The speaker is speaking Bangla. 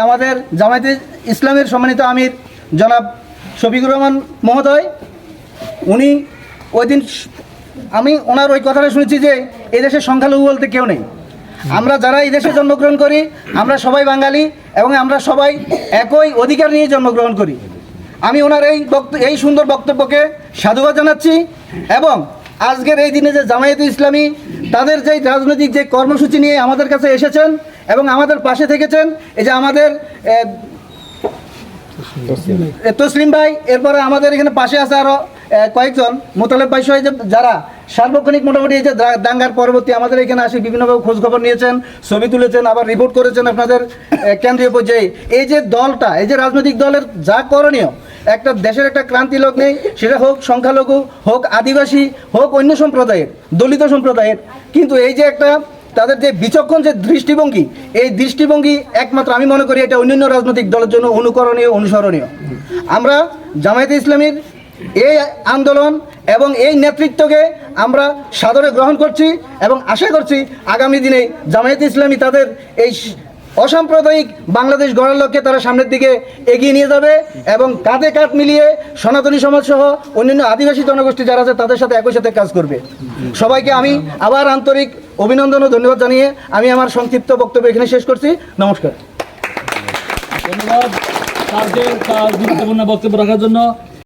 আমাদের জামায়াতে ইসলামের সম্মানিত আমির জনাব শফিকুর রহমান মহোদয়, উনি ওই দিন আমি ওনার ওই কথাটা শুনেছি যে এদেশে সংখ্যালঘু বলতে কেউ নেই। আমরা যারা এই দেশে জন্মগ্রহণ করি আমরা সবাই বাঙালি এবং আমরা সবাই একই অধিকার নিয়ে জন্মগ্রহণ করি। আমি ওনার এই সুন্দর বক্তব্যকে সাধুবাদ জানাচ্ছি এবং আজকের এই দিনে যে জামায়াতে ইসলামী তাদের যে রাজনৈতিক যে কর্মসূচি নিয়ে আমাদের কাছে এসেছেন এবং আমাদের পাশে থেকেছেন, এই যে আমাদের তসলিম ভাই, এরপরে আমাদের এখানে পাশে আছে আরও কয়েকজন মোতালেব ভাই সহ যারা সার্বক্ষণিক মোটামুটি এই যে দাঙ্গার পরবর্তী আমাদের এখানে আসে বিভিন্নভাবে খোঁজখবর নিয়েছেন, ছবি তুলেছেন, আবার রিপোর্ট করেছেন আপনাদের কেন্দ্রীয় পর্যায়ে। এই যে দলটা, এই যে রাজনৈতিক দলের যা করণীয়, একটা দেশের একটা ক্রান্তি লগ্নে, সেটা হোক সংখ্যালঘু, হোক আদিবাসী, হোক অন্য সম্প্রদায়ের, দলিত সম্প্রদায়ের, কিন্তু এই যে একটা তাদের যে বিচক্ষণ যে দৃষ্টিভঙ্গি, এই দৃষ্টিভঙ্গি একমাত্র আমি মনে করি এটা অন্যান্য রাজনৈতিক দলের জন্য অনুকরণীয়, অনুসরণীয়। আমরা জামায়াতে ইসলামীর এই আন্দোলন এবং এই নেতৃত্বকে আমরা সাদরে গ্রহণ করছি এবং আশা করছি আগামী দিনে জামায়াতে ইসলামী তাদের এই অসাম্প্রদায়িক বাংলাদেশ গড়ার লক্ষ্যে তারা সামনের দিকে এগিয়ে নিয়ে যাবে এবং কাঁধে কাঁধ মিলিয়ে সনাতনী সমাজসহ অন্যান্য আদিবাসী জনগোষ্ঠী যারা আছে তাদের সাথে একই সাথে কাজ করবে। সবাইকে আমি আবার আন্তরিক অভিনন্দন ও ধন্যবাদ জানিয়ে আমি আমার সংক্ষিপ্ত বক্তব্য এখানে শেষ করছি। নমস্কার। ধন্যবাদ তার গুরুত্বপূর্ণ বক্তব্য রাখার জন্য।